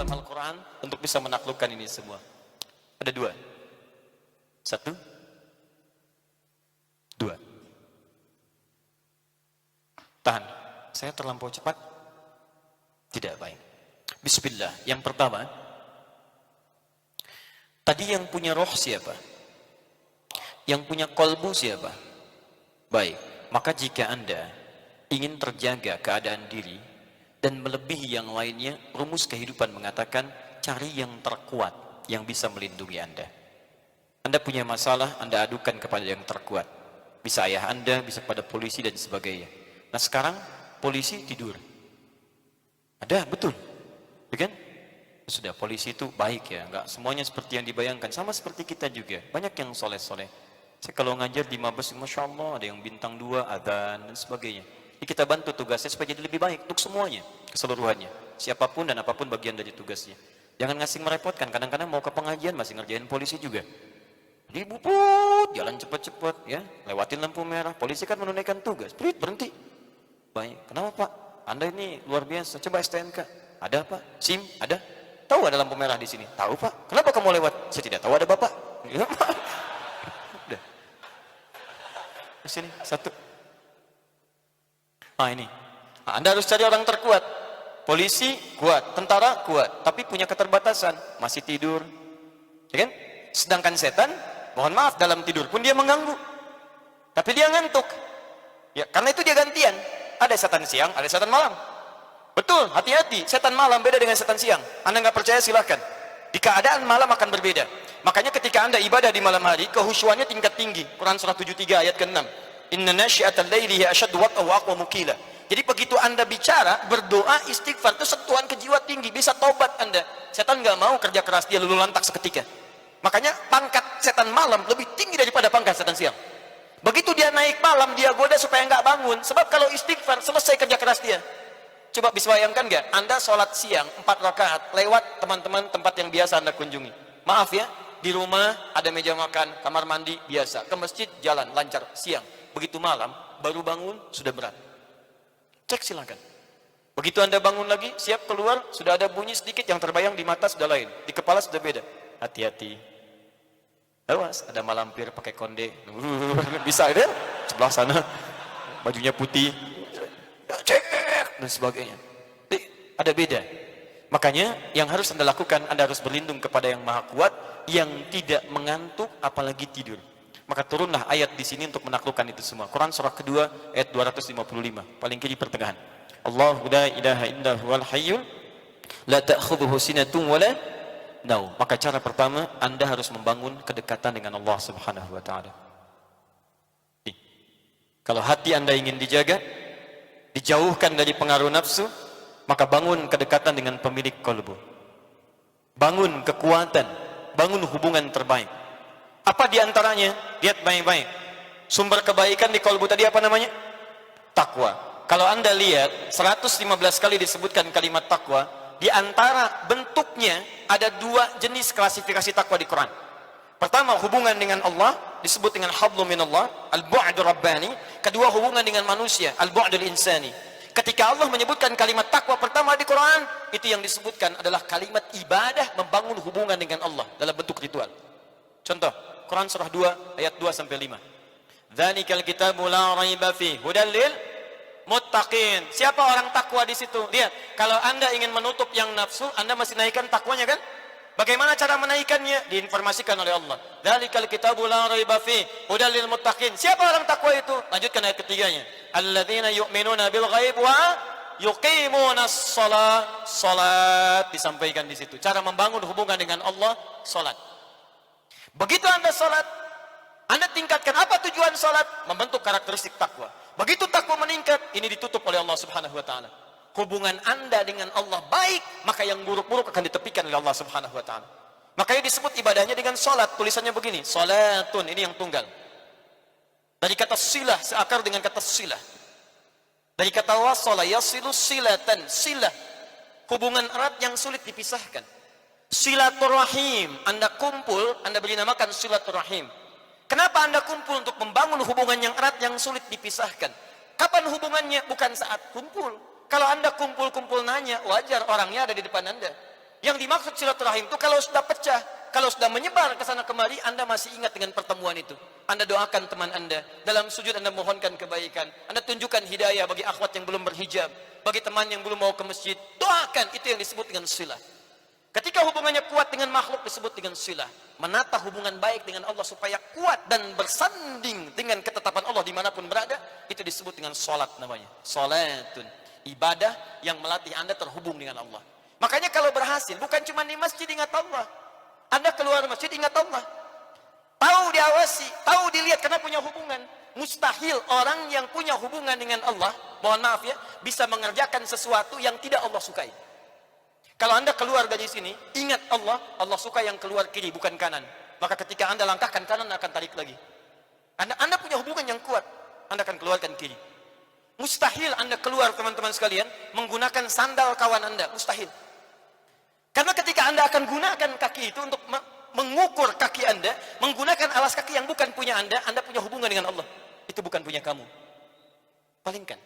dalam Al-Quran untuk bisa menaklukkan ini semua? Ada dua. Satu, dua. Tahan, saya terlampau cepat? Tidak baik. Bismillah. Yang pertama, tadi yang punya roh siapa? Yang punya kolbu siapa? Baik, maka jika Anda ingin terjaga keadaan diri dan melebihi yang lainnya, rumus kehidupan mengatakan cari yang terkuat yang bisa melindungi Anda. Anda punya masalah, Anda adukan kepada yang terkuat. Bisa ayah Anda, bisa kepada polisi dan sebagainya. Nah sekarang polisi tidur. Ada, betul. Ya kan? Sudah, polisi itu baik ya, enggak semuanya seperti yang dibayangkan. Sama seperti kita juga, banyak yang soleh-soleh. Saya kalau ngajar di Mabes, Masya Allah, ada yang bintang 2, adzan dan sebagainya. Jadi kita bantu tugasnya supaya jadi lebih baik untuk semuanya, keseluruhannya. Siapapun dan apapun bagian dari tugasnya. Jangan ngasih merepotkan, kadang-kadang mau ke pengajian masih ngerjain polisi juga. Jadi buput, jalan cepat-cepat ya, lewatin lampu merah. Polisi kan menunaikan tugas, berhenti. Baik, kenapa Pak? Anda ini luar biasa, coba STNK. Ada Pak? SIM? Ada? Tahu ada lampu merah di sini? Tahu Pak? Kenapa kamu lewat? Saya tidak tahu, ada Bapak. Ya, Pak. Udah. Di sini, satu. Ini. Anda harus cari orang terkuat. Polisi kuat, tentara kuat, tapi punya keterbatasan, masih tidur. Ya kan? Sedangkan setan, mohon maaf, dalam tidur pun dia mengganggu. Tapi dia ngantuk. Ya, karena itu dia gantian. Ada setan siang, ada setan malam. Betul, hati-hati. Setan malam beda dengan setan siang. Anda nggak percaya silahkan. Di keadaan malam akan berbeda. Makanya ketika Anda ibadah di malam hari, kehusyuannya tingkat tinggi. Quran surah 73 ayat ke-6. Inna nasyi'atal laili hiya asyaddu wat'an wa aqwa muqila. Jadi begitu Anda bicara, berdoa, istighfar, itu sentuhan ke jiwa tinggi, bisa tobat Anda. Setan nggak mau kerja keras, dia lulu lantak seketika. Makanya pangkat setan malam lebih tinggi daripada pangkat setan siang. Begitu dia naik malam, dia goda supaya nggak bangun. Sebab kalau istighfar, selesai kerja keras dia. Coba bisa bayangkan nggak? Anda sholat siang 4 rakaat lewat teman-teman tempat yang biasa Anda kunjungi. Maaf ya, di rumah ada meja makan, kamar mandi biasa. Ke masjid jalan lancar siang. Begitu malam, baru bangun sudah berat. Cek silakan. Begitu Anda bangun lagi, siap keluar, sudah ada bunyi sedikit yang terbayang di mata sudah lain, di kepala sudah beda. Hati-hati. Awas, ada malampir pakai konde. Bisa ya? Sebelah sana bajunya putih. Cek dan sebagainya. Ada beda. Makanya yang harus Anda lakukan, Anda harus berlindung kepada yang Maha Kuat yang tidak mengantuk apalagi tidur. Maka turunlah ayat di sini untuk menaklukkan itu semua. Quran surah kedua ayat 255, paling kiri pertengahan. Allahu la ilaha illa huwal hayyul la ta'khudhuhu sinatun wala naum. Maka cara pertama, Anda harus membangun kedekatan dengan Allah Subhanahu wa taala. Kalau hati Anda ingin dijaga, dijauhkan dari pengaruh nafsu, maka bangun kedekatan dengan pemilik qalbu. Bangun kekuatan, bangun hubungan terbaik. Apa diantaranya? Lihat baik-baik. Sumber kebaikan di qalbu tadi apa namanya? Takwa. Kalau Anda lihat 115 kali disebutkan kalimat takwa, di antara bentuknya ada 2 jenis klasifikasi takwa di Quran. Pertama, hubungan dengan Allah disebut dengan hablum minallah, al-bu'dur rabbani. Kedua, hubungan dengan manusia, al-bu'dul insani. Ketika Allah menyebutkan kalimat takwa pertama di Quran, itu yang disebutkan adalah kalimat ibadah, membangun hubungan dengan Allah dalam bentuk ritual. Contoh, Quran surah 2 ayat 2 sampai 5. Dzalikal kitabu la raiba fi hudal lil muttaqin. Siapa orang takwa di situ? Lihat, kalau Anda ingin menutup yang nafsu, Anda masih naikkan takwanya kan? Bagaimana cara menaikkannya? Diinformasikan oleh Allah. Dzalikal kitabu la raiba fi hudal lil muttaqin. Siapa orang takwa itu? Lanjutkan ayat ketiganya. Alladzina yu'minuna bil ghaib wa yuqimunas shalah. Salat disampaikan di situ. Cara membangun hubungan dengan Allah, salat. Begitu Anda salat, Anda tingkatkan apa tujuan salat? Membentuk karakteristik takwa. Begitu takwa meningkat, ini ditutup oleh Allah Subhanahu wa taala. Hubungan Anda dengan Allah baik, maka yang buruk-buruk akan ditepikan oleh Allah Subhanahu wa taala. Makanya disebut ibadahnya dengan salat. Tulisannya begini, salatun, ini yang tunggal. Dari kata silah, seakar dengan kata silah. Dari kata wasala yasilu silatan, silah. Hubungan erat yang sulit dipisahkan. Silaturahim, Anda kumpul, Anda beri namakan silaturahim. Kenapa Anda kumpul? Untuk membangun hubungan yang erat yang sulit dipisahkan. Kapan hubungannya? Bukan saat kumpul. Kalau Anda kumpul-kumpul nanya, wajar orangnya ada di depan Anda. Yang dimaksud silaturahim itu kalau sudah pecah, kalau sudah menyebar ke sana kemari, Anda masih ingat dengan pertemuan itu. Anda doakan teman Anda, dalam sujud Anda mohonkan kebaikan, Anda tunjukkan hidayah bagi akhwat yang belum berhijab, bagi teman yang belum mau ke masjid, doakan, itu yang disebut dengan silah. Ketika hubungannya kuat dengan makhluk disebut dengan silah. Menata hubungan baik dengan Allah supaya kuat dan bersanding dengan ketetapan Allah dimanapun berada, itu disebut dengan salat namanya. Salatun, ibadah yang melatih Anda terhubung dengan Allah. Makanya kalau berhasil, bukan cuma di masjid ingat Allah. Anda keluar masjid ingat Allah. Tahu diawasi, tahu dilihat karena punya hubungan. Mustahil orang yang punya hubungan dengan Allah, mohon maaf ya, bisa mengerjakan sesuatu yang tidak Allah sukai. Kalau Anda keluar dari sini, ingat Allah, Allah suka yang keluar kiri, bukan kanan. Maka ketika Anda langkahkan kanan, akan tarik lagi. Anda punya hubungan yang kuat, Anda akan keluarkan kiri. Mustahil Anda keluar, teman-teman sekalian, menggunakan sandal kawan Anda. Mustahil. Karena ketika Anda akan gunakan kaki itu untuk mengukur kaki Anda, menggunakan alas kaki yang bukan punya Anda punya hubungan dengan Allah. Itu bukan punya kamu. Palingkan.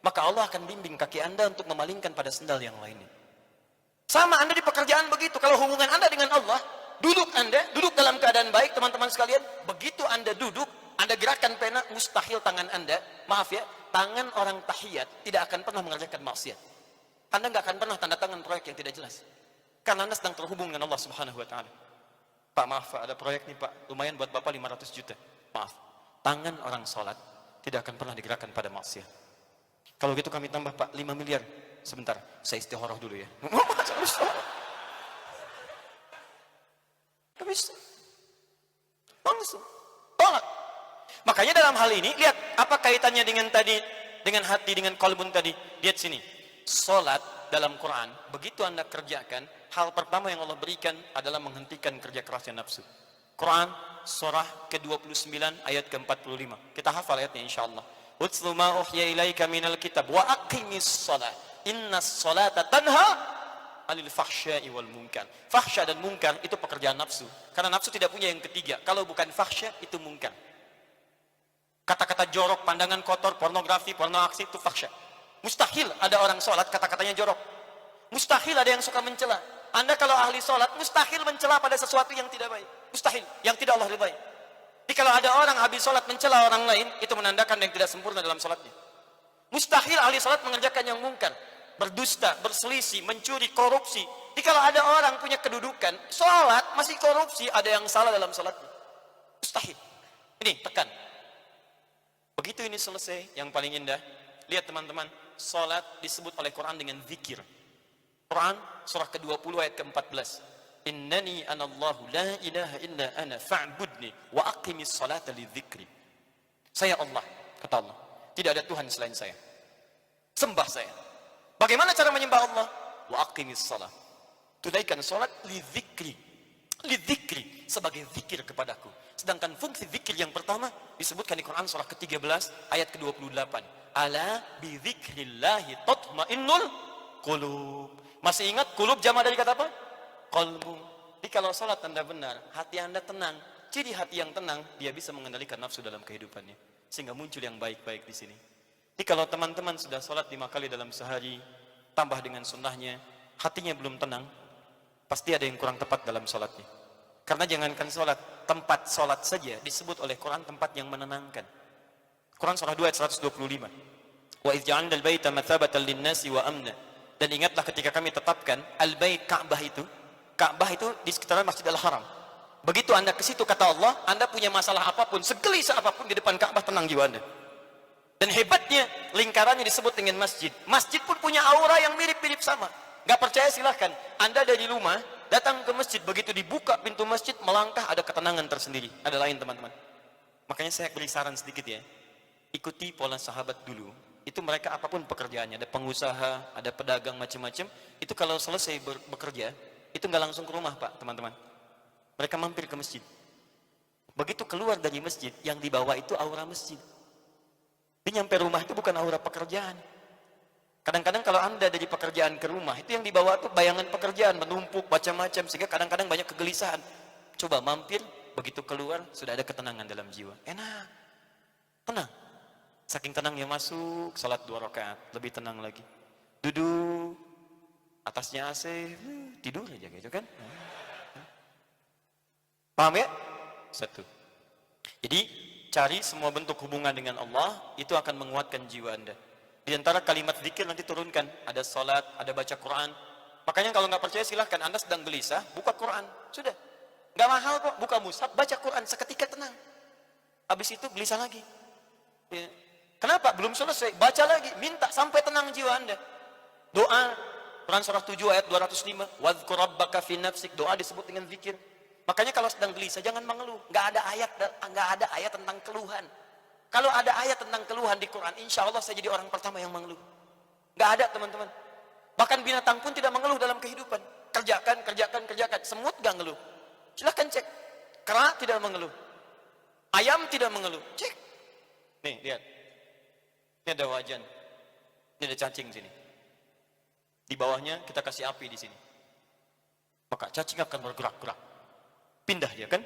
Maka Allah akan bimbing kaki Anda untuk memalingkan pada sandal yang lainnya. Sama Anda di pekerjaan begitu. Kalau hubungan Anda dengan Allah, duduk dalam keadaan baik, teman-teman sekalian. Begitu Anda duduk, Anda gerakan pena, mustahil tangan Anda, maaf ya, tangan orang tahiyat tidak akan pernah mengerjakan maksiat. Anda nggak akan pernah tanda tangan proyek yang tidak jelas. Karena Anda sedang terhubung dengan Allah Subhanahu wa Ta'ala. Pak, maaf Pak, ada proyek nih Pak, lumayan buat Bapak 500 juta. Maaf, tangan orang sholat tidak akan pernah digerakkan pada maksiat. Kalau gitu kami tambah Pak 5 miliar. Sebentar, saya istikharah dulu ya. Habis. Langsung. Tolak. Makanya dalam hal ini, lihat apa kaitannya dengan tadi, dengan hati, dengan qalbun tadi. Lihat sini. Salat dalam Quran, begitu Anda kerjakan, hal pertama yang Allah berikan adalah menghentikan kerja kerasnya nafsu. Quran surah ke-29 ayat ke-45. Kita hafal ayatnya insyaallah. Utlu ma uhya ilaika minal kitab wa aqimis shalah. Innas salata tanha 'anil fahsya'i wal munkar. Fahsya dan munkar itu pekerjaan nafsu. Karena nafsu tidak punya yang ketiga. Kalau bukan fahsya itu munkar. Kata-kata jorok, pandangan kotor, pornografi, porno aksi itu fahsya. Mustahil ada orang sholat kata-katanya jorok. Mustahil ada yang suka mencela. Anda kalau ahli sholat mustahil mencela pada sesuatu yang tidak baik. Mustahil, yang tidak Allah ridhai. Jadi kalau ada orang habis sholat mencela orang lain, itu menandakan yang tidak sempurna dalam sholatnya. Mustahil ahli sholat mengerjakan yang mungkar, berdusta, berselisih, mencuri, korupsi. Jadi kalau ada orang punya kedudukan, sholat masih korupsi, ada yang salah dalam sholatnya. Mustahil. Ini tekan. Begitu ini selesai, yang paling indah. Lihat teman-teman, sholat disebut oleh Quran dengan zikir. Quran surah ke-20 ayat ke-14. Innani anallahu la ilaha illa ana fa'budni wa aqimis salata lidzikri. Saya Allah, kata Allah. Tidak ada Tuhan selain saya. Sembah saya. Bagaimana cara menyembah Allah? Wa aqimis salat. Tunaikan salat lidzikri. Lidzikri, sebagai zikir kepadaku. Sedangkan fungsi zikir yang pertama disebutkan di Quran surah ke-13 ayat ke-28. Ala bi dzikrillahi tatmainnul qulub. Masih ingat qulub jama dari kata apa? Qalbu. Jadi kalau salat Anda benar, hati Anda tenang. Jadi hati yang tenang, dia bisa mengendalikan nafsu dalam kehidupannya. Sehingga muncul yang baik-baik di sini. Jadi kalau teman-teman sudah salat 5 kali dalam sehari, tambah dengan sunnahnya, hatinya belum tenang, pasti ada yang kurang tepat dalam salatnya. Karena jangankan salat, tempat salat saja disebut oleh Quran tempat yang menenangkan. Quran surah 2 ayat 125. Wa idh ja'alna al-baita mathabatan lin-nasi wa amna. Dan ingatlah ketika kami tetapkan al-bait Ka'bah itu di sekitar Masjidil Haram. Begitu Anda ke situ kata Allah, Anda punya masalah apapun, segelisah apapun di depan Ka'bah, tenang jiwa Anda. Dan hebatnya lingkarannya disebut dengan masjid. Masjid pun punya aura yang mirip-mirip sama. Gak percaya silahkan. Anda dari rumah datang ke masjid, begitu dibuka pintu masjid, melangkah ada ketenangan tersendiri. Ada lain teman-teman. Makanya saya beri saran sedikit ya. Ikuti pola sahabat dulu. Itu mereka apapun pekerjaannya, ada pengusaha, ada pedagang macam-macam. Itu kalau selesai bekerja, itu nggak langsung ke rumah Pak, teman-teman. Mereka mampir ke masjid. Begitu keluar dari masjid, yang dibawa itu aura masjid. Dia nyampe rumah itu bukan aura pekerjaan. Kadang-kadang kalau Anda dari pekerjaan ke rumah, itu yang dibawa itu bayangan pekerjaan, menumpuk macam-macam, sehingga kadang-kadang banyak kegelisahan. Coba mampir, begitu keluar, sudah ada ketenangan dalam jiwa. Enak, tenang. Saking tenangnya masuk, salat 2 rakaat, lebih tenang lagi. Duduk, Atasnya AC, tidur aja gitu kan. Paham ya? Satu. Jadi cari semua bentuk hubungan dengan Allah, itu akan menguatkan jiwa Anda. Di antara kalimat zikir nanti turunkan, ada salat, ada baca Quran. Makanya kalau nggak percaya silahkan, Anda sedang gelisah, buka Quran, sudah. Nggak mahal kok, buka mushaf, baca Quran, seketika tenang. Habis itu gelisah lagi. Ya. Kenapa? Belum selesai, baca lagi, minta sampai tenang jiwa Anda. Doa, Quran surah 7 ayat 205, wadhkur rabbaka fi nafsik, doa disebut dengan zikir. Makanya kalau sedang gelisah jangan mengeluh. Nggak ada ayat tentang keluhan. Kalau ada ayat tentang keluhan di Quran, insya Allah saya jadi orang pertama yang mengeluh. Nggak ada, teman-teman. Bahkan binatang pun tidak mengeluh dalam kehidupan. Kerjakan. Semut nggak ngeluh. Silahkan cek. Kera tidak mengeluh. Ayam tidak mengeluh. Cek. Nih, lihat. Ini ada wajan. Ini ada cacing sini. Di bawahnya kita kasih api di sini. Maka cacing akan bergerak-gerak. Pindah dia kan?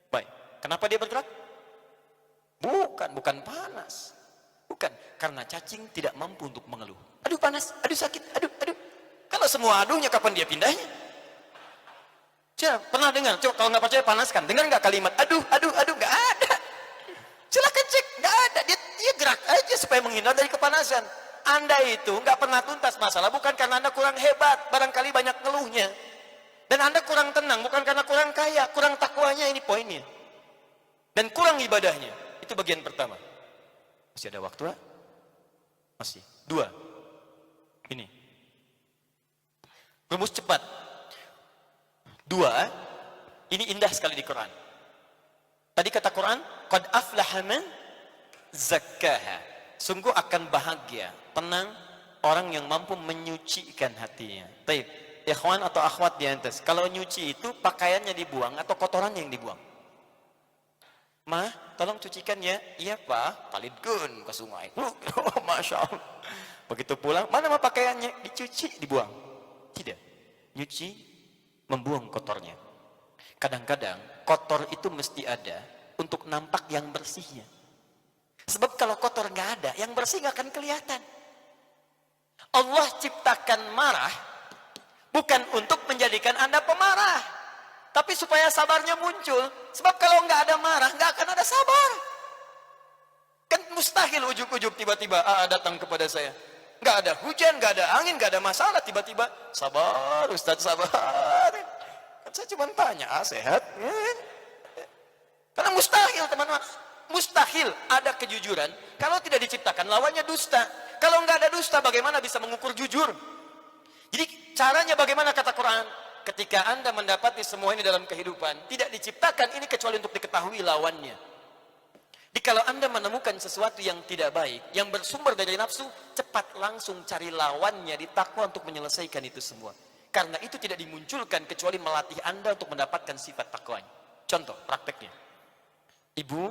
Baik. Kenapa dia bergerak? Bukan panas. Bukan. Karena cacing tidak mampu untuk mengeluh. Aduh panas, aduh sakit, aduh. Kalau semua aduhnya kapan dia pindahnya? Coba, pernah dengar? Coba kalau nggak percaya panaskan. Dengar nggak kalimat aduh, nggak ada. Silahkan cek, nggak ada. Dia gerak aja supaya menghindar dari kepanasan. Anda itu nggak pernah tuntas masalah bukan karena Anda kurang hebat, barangkali banyak ngeluhnya. Dan Anda kurang tenang bukan karena kurang kaya, kurang takwanya, ini poinnya. Dan kurang ibadahnya. Itu bagian pertama. Masih ada waktu, Pak? Masih. 2. Ini. Rumus cepat. 2. Ini indah sekali di Quran. Tadi kata Quran, qad aflaha man zakkaha. Sungguh akan bahagia, tenang orang yang mampu menyucikan hatinya. Baik, ikhwan atau akhwat di atas. Kalau nyuci itu pakaiannya dibuang atau kotorannya yang dibuang? Mah, tolong cucikan ya. Iya pak, talidgun ke sungai. Oh, Masya Allah. Begitu pulang, mana mah pakaiannya? Dicuci, dibuang. Tidak. Nyuci, membuang kotornya. Kadang-kadang kotor itu mesti ada untuk nampak yang bersihnya. Sebab kalau kotor nggak ada, yang bersih nggak akan kelihatan. Allah ciptakan marah bukan untuk menjadikan Anda pemarah, tapi supaya sabarnya muncul. Sebab kalau nggak ada marah, nggak akan ada sabar. Kan mustahil ujuk-ujuk tiba-tiba datang kepada saya. Nggak ada hujan, nggak ada angin, nggak ada masalah, tiba-tiba sabar Ustaz, sabar. Kan saya cuma tanya, sehat? Karena mustahil teman-teman. Mustahil ada kejujuran kalau tidak diciptakan lawannya dusta. Kalau nggak ada dusta, bagaimana bisa mengukur jujur? Jadi caranya bagaimana kata Quran? Ketika Anda mendapati semua ini dalam kehidupan, tidak diciptakan ini kecuali untuk diketahui lawannya. Jadi kalau Anda menemukan sesuatu yang tidak baik, yang bersumber dari nafsu, cepat langsung cari lawannya di takwa untuk menyelesaikan itu semua. Karena itu tidak dimunculkan kecuali melatih Anda untuk mendapatkan sifat takwanya. Contoh prakteknya. Ibu,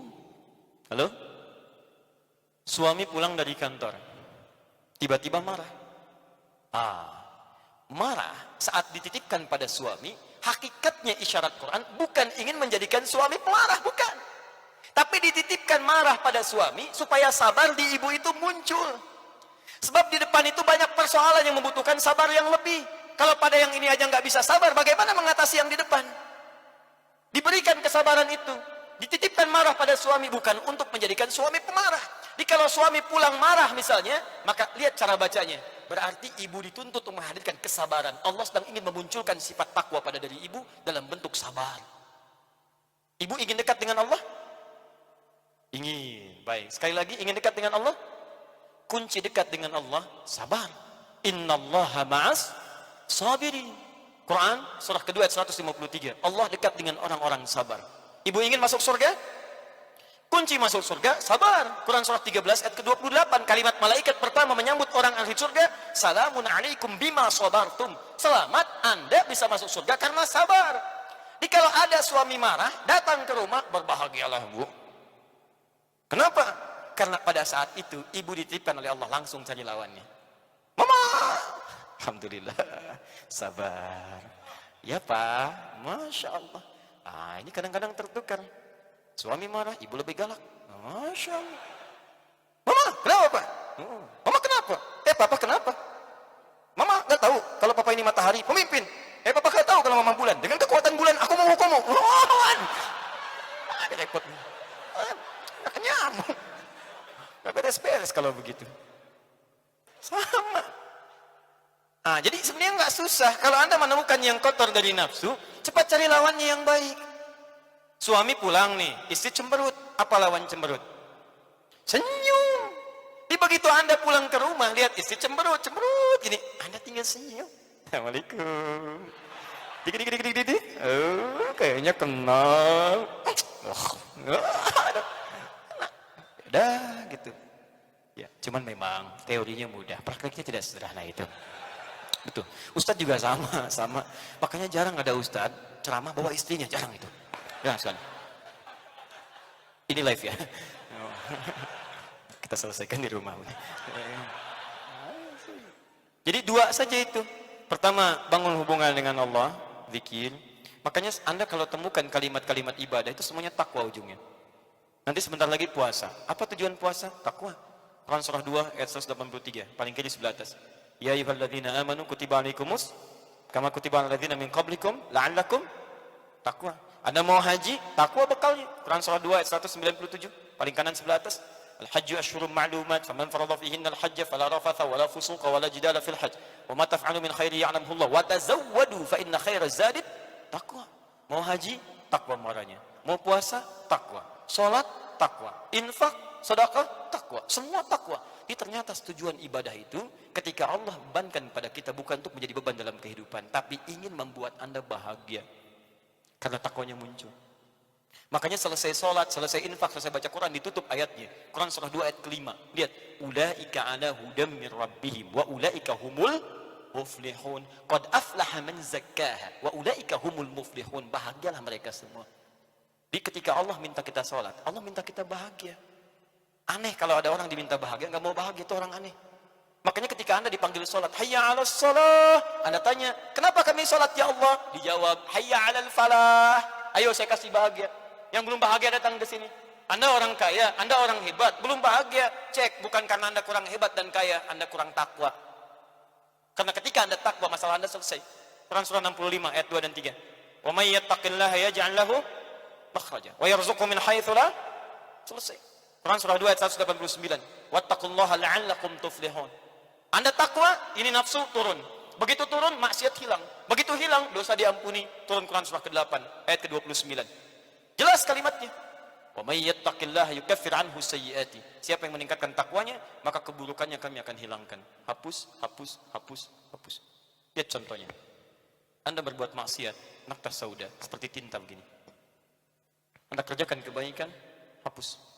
halo? Suami pulang dari kantor. Tiba-tiba marah. Marah saat dititipkan pada suami, hakikatnya isyarat Quran bukan ingin menjadikan suami pemarah, bukan. Tapi dititipkan marah pada suami supaya sabar di ibu itu muncul. Sebab di depan itu banyak persoalan yang membutuhkan sabar yang lebih. Kalau pada yang ini aja nggak bisa sabar, bagaimana mengatasi yang di depan? Diberikan kesabaran itu. Dititipkan marah pada suami bukan untuk menjadikan suami pemarah. Jadi kalau suami pulang marah misalnya, maka lihat cara bacanya. Berarti ibu dituntut untuk menghadirkan kesabaran. Allah sedang ingin memunculkan sifat takwa pada diri ibu dalam bentuk sabar. Ibu ingin dekat dengan Allah? Ingin. Baik. Sekali lagi, ingin dekat dengan Allah? Kunci dekat dengan Allah, sabar. Innallaha ma'as sabirin. Quran surah kedua ayat 153. Allah dekat dengan orang-orang sabar. Ibu ingin masuk surga? Kunci masuk surga, sabar. Quran surah 13 ayat ke-28. Kalimat malaikat pertama menyambut orang ahli surga, salamun alaikum bima sabartum. Selamat, Anda bisa masuk surga karena sabar. Jadi kalau ada suami marah, datang ke rumah, berbahagialah bu. Kenapa? Karena pada saat itu, ibu dititipkan oleh Allah langsung cari lawannya. Mama! Alhamdulillah, sabar. Ya Pak, Masya Allah. Ini kadang-kadang tertukar. Suami marah, ibu lebih galak. Masya Allah. Mama, kenapa Pak? Mama kenapa? Papa kenapa? Mama nggak tahu kalau papa ini matahari, pemimpin. Papa gak tahu kalau mama bulan. Dengan kekuatan bulan, aku mau hukummu. Lawan. Repot. Gak nyambung. Gak beres-beres kalau begitu. Sama. Jadi sebenarnya nggak susah. Kalau Anda menemukan yang kotor dari nafsu, cepat cari lawannya yang baik. Suami pulang nih, istri cemberut. Apa lawan cemberut? Senyum. Begitu Anda pulang ke rumah, lihat istri cemberut gini, Anda tinggal senyum. Assalamualaikum. Dik. Oh, kayaknya kenal. Udah gitu. Ya, cuman memang teorinya mudah, prakteknya tidak sederhana itu. Betul. Ustadz juga sama. Makanya jarang ada ustadz ceramah bawa istrinya, jarang itu. Jarang sekali. Ini live ya. Kita selesaikan di rumah. Jadi dua saja itu. Pertama, bangun hubungan dengan Allah, zikir. Makanya Anda kalau temukan kalimat-kalimat ibadah itu semuanya takwa ujungnya. Nanti sebentar lagi puasa. Apa tujuan puasa? Takwa. Quran surah 2 ayat 183, paling kiri sebelah atas. Ya ayyuhalladzina amanu kutiba alaikumus kama kutiba alal ladzina min qablikum la'allakum takwa. Anda mau haji, takwa bekalnya. Quran surah 2 ayat 197, paling kanan sebelah atas. Al-hajju asyhurun ma'lumat, faman farada fihinna al-hajja fala rafatha wala fusuqa wala jidala fil hajj. Wa ma taf'alu min khairi ya'lamhu Allah. Wa tazawwadu fa inna khairaz zadi taqwa. Mau haji, takwa muaranya. Mau puasa, takwa. Salat, takwa. Infak, sedekah, takwa. Semua takwa. Ini ternyata tujuan ibadah itu ketika Allah bebankan pada kita bukan untuk menjadi beban dalam kehidupan, tapi ingin membuat Anda bahagia. Karena takwanya muncul. Makanya selesai sholat, selesai infak, selesai baca Quran, ditutup ayatnya. Quran surah 2 ayat ke-5. Lihat. Ulaika ala hudam min rabbihim wa ulaika humul muflihun. Qad aflaha man zakkaha wa ulaika humul muflihun. Bahagialah mereka semua. Di ketika Allah minta kita sholat, Allah minta kita bahagia. Aneh kalau ada orang diminta bahagia, nggak mau bahagia, itu orang aneh. Makanya ketika Anda dipanggil sholat, hayya ala sholat, Anda tanya, kenapa kami sholat ya Allah? Dijawab, hayya ala falah. Ayo saya kasih bahagia. Yang belum bahagia datang ke sini. Anda orang kaya, Anda orang hebat, belum bahagia. Cek, bukan karena Anda kurang hebat dan kaya, Anda kurang takwa. Karena ketika Anda takwa, masalah Anda selesai. Quran surah 65 ayat 2 dan 3. Wa may yattaqillaha yaj'al lahu makhraja wa yarzuqhu min haitsu la, selesai. Quran surah 2 ayat 189. Wattaqullaha la'allakum tuflihun. Anda takwa, ini nafsu turun. Begitu turun, maksiat hilang. Begitu hilang, dosa diampuni. Turun Quran surah ke-8 ayat ke-29. Jelas kalimatnya. Wa may yattaqillaha yukaffir anhu sayyiati. Siapa yang meningkatkan takwanya, maka keburukannya kami akan hilangkan. Hapus. Lihat contohnya. Anda berbuat maksiat, naktas sauda, seperti tinta begini. Anda kerjakan kebaikan, hapus.